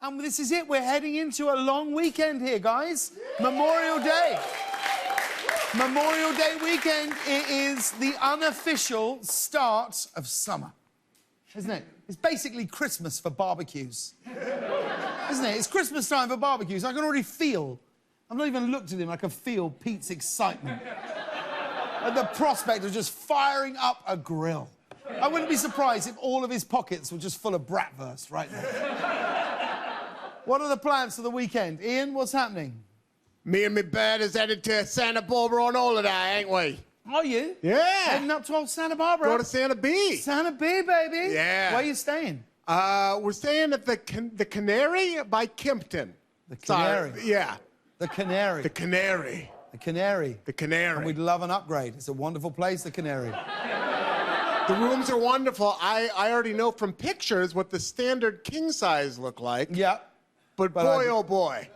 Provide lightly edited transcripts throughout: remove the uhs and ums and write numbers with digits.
And this is it. We're heading into a long weekend here, guys. Memorial Day. Memorial Day weekend. It is the unofficial start of summer, isn't it? It's basically Christmas for barbecues, isn't it? It's Christmas time for barbecues. I can already feel, I've not even looked at him, I can feel Pete's excitement at the prospect of just firing up a grill. I wouldn't be surprised if all of his pockets were just full of bratwurst right now. What are the plans for the weekend? Ian, what's happening? Me and my bird is headed to Santa Barbara on holiday, ain't we? Are you? Yeah. Heading up to old Santa Barbara? Go to Santa B. Santa B, baby. Yeah. Where are you staying? We're staying at the Canary by Kempton. The Canary? Sorry. Yeah. The Canary. The Canary. The Canary. The Canary. And we'd love an upgrade. It's a wonderful place, the Canary. The rooms are wonderful. I already know from pictures what the standard king size look like. Yeah. But boy, oh boy.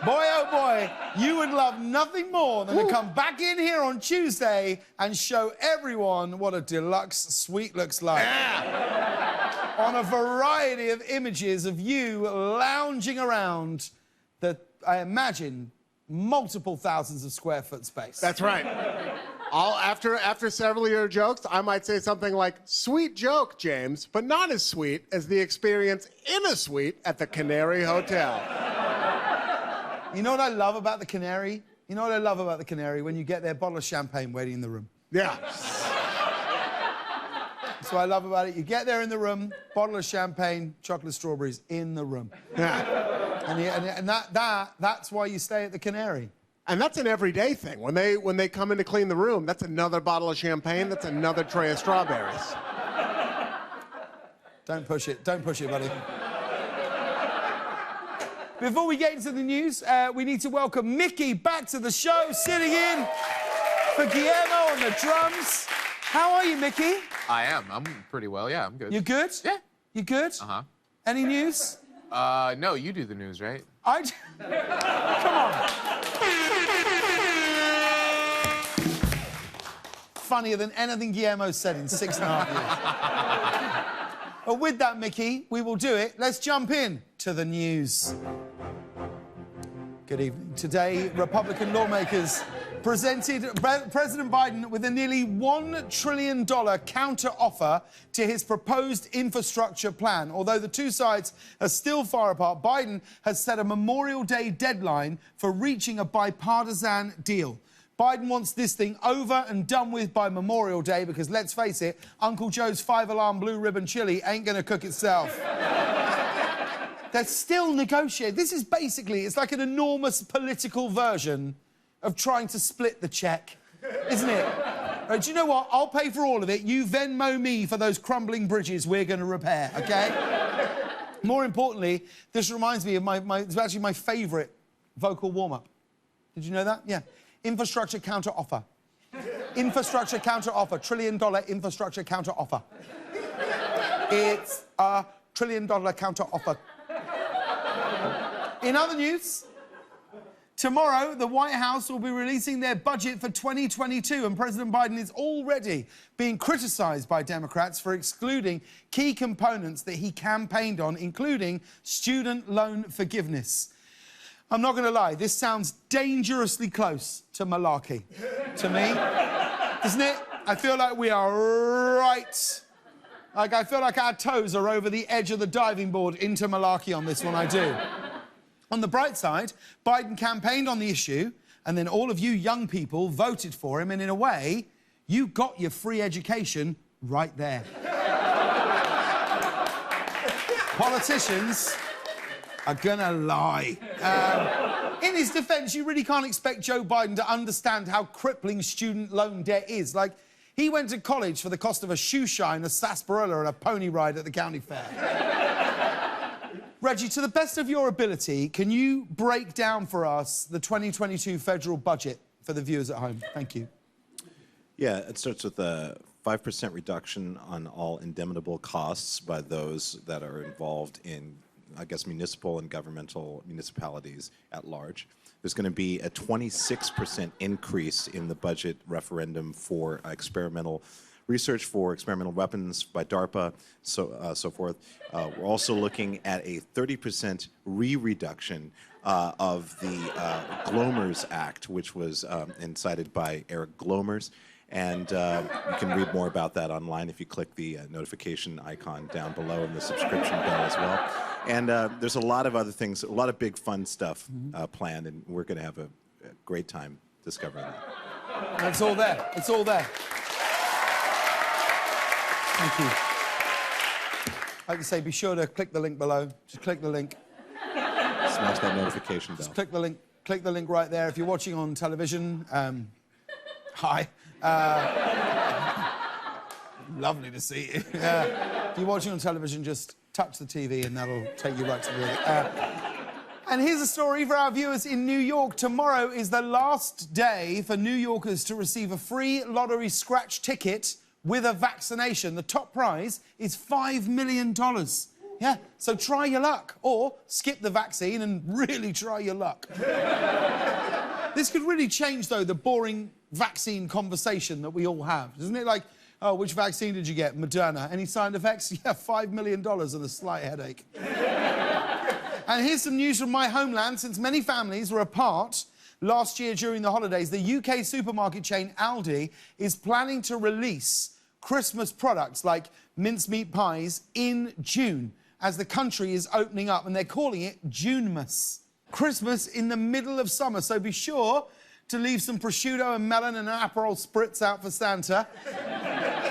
Boy, oh boy, you would love nothing more than to come back in here on Tuesday and show everyone what a deluxe suite looks like. Yeah. On a variety of images of you lounging around the, I imagine, multiple thousands of square foot space. That's right. After several of your jokes, I might say something like, sweet joke, James, but not as sweet as the experience in a suite at the Canary Hotel. You know what I love about the Canary? You know what I love about the Canary? When you get their bottle of champagne waiting in the room. Yeah. That's what I love about it. You get there in the room, bottle of champagne, chocolate strawberries in the room. Yeah. And that's why you stay at the Canary. And that's an everyday thing. When they come in to clean the room, that's another bottle of champagne, that's another tray of strawberries. Don't push it. Don't push it, buddy. Before we get into the news, we need to welcome Mickey back to the show, sitting in for Guillermo on the drums. How are you, Mickey? I am. I'm pretty well, yeah, I'm good. You good? Yeah. You good? Uh-huh. Any news? No, you do the news, right? Come on. Funnier than anything Guillermo said in 6.5 years. But with that, Mickey, we will do it. Let's jump in to the news. Good evening. Today, Republican lawmakers presented President Biden with a nearly $1 trillion counter-offer to his proposed infrastructure plan. Although the two sides are still far apart, Biden has set a Memorial Day deadline for reaching a bipartisan deal. Biden wants this thing over and done with by Memorial Day because, let's face it, Uncle Joe's 5-alarm blue ribbon chili ain't going to cook itself. They're still negotiating. This is basically, it's like an enormous political version of trying to split the check, isn't it? Do you know what? I'll pay for all of it. You Venmo me for those crumbling bridges we're going to repair, OK? More importantly, this reminds me of it's actually my favourite vocal warm-up. Did you know that? Yeah. Infrastructure counter-offer. Infrastructure counter-offer. $1 trillion infrastructure counter-offer. It's a $1 trillion counter-offer. In other news, tomorrow the White House will be releasing their budget for 2022, and President Biden is already being criticised by Democrats for excluding key components that he campaigned on, including student loan forgiveness. I'm not going to lie, this sounds dangerously close to Malarkey to me, doesn't it? I feel like we are right. Like, I feel like our toes are over the edge of the diving board into Malarkey on this one, I do. On the bright side, Biden campaigned on the issue, and then all of you young people voted for him, and in a way, you got your free education right there. Politicians are gonna lie. In his defense, you really can't expect Joe Biden to understand how crippling student loan debt is. Like, he went to college for the cost of a shoe shine, a sarsaparilla, and a pony ride at the county fair. Reggie, to the best of your ability, can you break down for us the 2022 federal budget for the viewers at home? Thank you. Yeah, it starts with a 5% reduction on all indemnitable costs by those that are involved in, I guess, municipal and governmental municipalities at large. There's going to be a 26% increase in the budget referendum for experimental research for experimental weapons by DARPA, so forth. We're also looking at a 30% reduction of the Glomers Act, which was incited by Eric Glomers. And you can read more about that online if you click the notification icon down below and the subscription bell as well. And there's a lot of other things, a lot of big fun stuff planned, and we're going to have a great time discovering that. And it's all there. It's all there. Thank you. Like I say, be sure to click the link below. Just click the link. Smash that notification bell. Just click the link. Click the link right there. If you're watching on television, hi. Lovely to see you. If you're watching on television, just touch the TV and that'll take you right to the link. And here's a story for our viewers in New York. Tomorrow is the last day for New Yorkers to receive a free lottery scratch ticket with a vaccination. The top prize is $5 million. Yeah, so try your luck. Or skip the vaccine and really try your luck. This could really change, though, the boring vaccine conversation that we all have. Isn't it like, oh, which vaccine did you get? Moderna. Any side effects? Yeah, $5 million and a slight headache. And here's some news from my homeland. Since many families were apart last year during the holidays, the UK supermarket chain Aldi is planning to release Christmas products like mincemeat pies in June as the country is opening up, and they're calling it Junemas. Christmas in the middle of summer, so be sure to leave some prosciutto and melon and an Aperol Spritz out for Santa.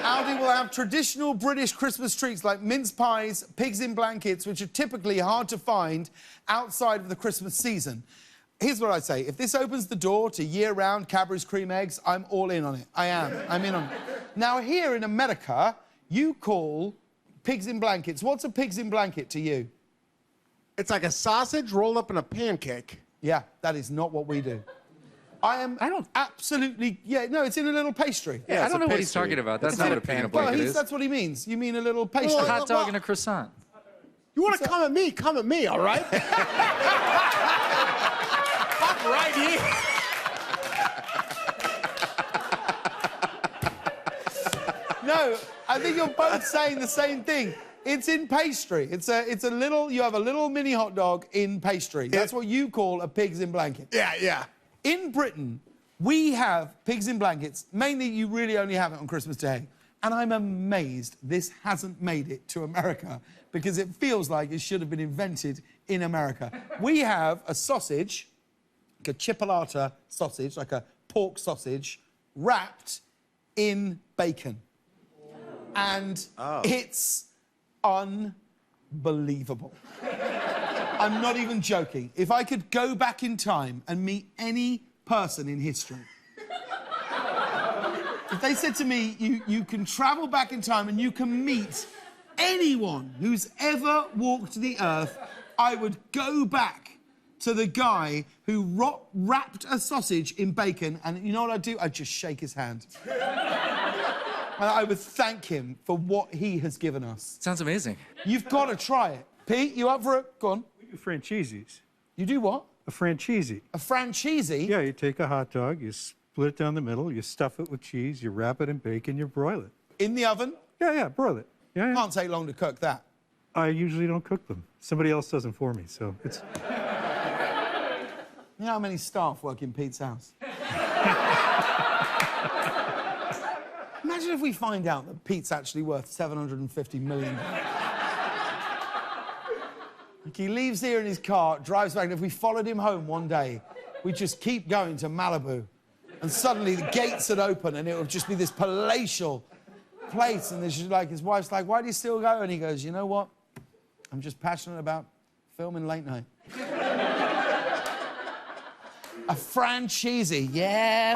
Aldi will have traditional British Christmas treats like mince pies, pigs in blankets, which are typically hard to find outside of the Christmas season. Here's what I say. If this opens the door to year-round Cadbury's cream eggs, I'm all in on it. I am. I'm in on it. Now, here in America, you call pigs in blankets. What's a pigs in blanket to you? It's like a sausage rolled up in a pancake. Yeah, that is not what we do. I don't absolutely... Yeah, no, it's in a little pastry. Yeah, I don't know what he's talking about. That's not what a pigs in a blanket is. That's what he means. You mean a little pastry. A hot dog and a croissant. You want to come at me? Come at me, all right? I'm right here. No, I think you're both saying the same thing. It's in pastry. It's a little... You have a little mini hot dog in pastry. That's what you call a pigs in blanket. Yeah, yeah. In Britain, we have pigs in blankets. Mainly, you really only have it on Christmas Day. And I'm amazed this hasn't made it to America because it feels like it should have been invented in America. We have a sausage, like a chipolata sausage, like a pork sausage, wrapped in bacon. And it's unbelievable. I'm not even joking. If I could go back in time and meet any person in history, if they said to me, you can travel back in time and you can meet anyone who's ever walked the earth, I would go back to the guy who wrapped a sausage in bacon, and you know what I'd do? I'd just shake his hand. And I would thank him for what he has given us. Sounds amazing. You've got to try it. Pete, you up for it? Go on. We do franchises. You do what? A franchisee. A franchisee? Yeah, you take a hot dog, you split it down the middle, you stuff it with cheese, you wrap it in bacon, you broil it. In the oven? Yeah, broil it. Yeah. Can't take long to cook that. I usually don't cook them. Somebody else does them for me, so it's... You know how many staff work in Pete's house? Imagine if we find out that Pete's actually worth $750 million. Like he leaves here in his car, drives back, and if we followed him home one day, we'd just keep going to Malibu. And suddenly the gates would open and it would just be this palatial place. And there's like, his wife's like, why do you still go? And he goes, you know what? I'm just passionate about filming late night. A franchisee, yeah.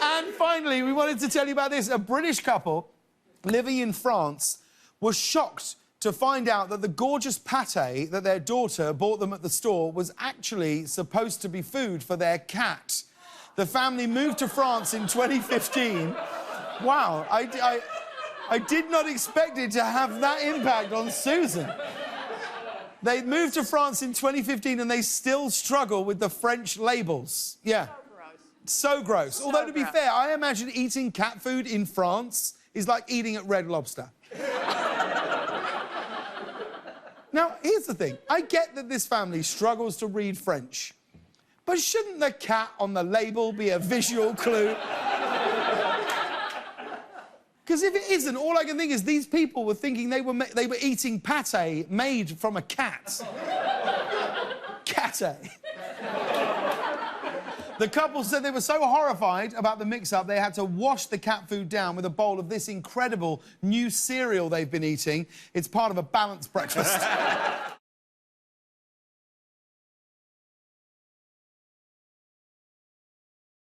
And finally, we wanted to tell you about this. A British couple living in France was shocked to find out that the gorgeous pâté that their daughter bought them at the store was actually supposed to be food for their cat. The family moved to France in 2015. Wow, I did not expect it to have that impact on Susan. They moved to France in 2015 and they still struggle with the French labels. Yeah. So gross. Although, to be fair, I imagine eating cat food in France is like eating at Red Lobster. Now, here's the thing. I get that this family struggles to read French, but shouldn't the cat on the label be a visual clue? Because if it isn't, all I can think is these people were thinking they were eating pate made from a cat. Cat-a. The couple said they were so horrified about the mix-up, they had to wash the cat food down with a bowl of this incredible new cereal they've been eating. It's part of a balanced breakfast.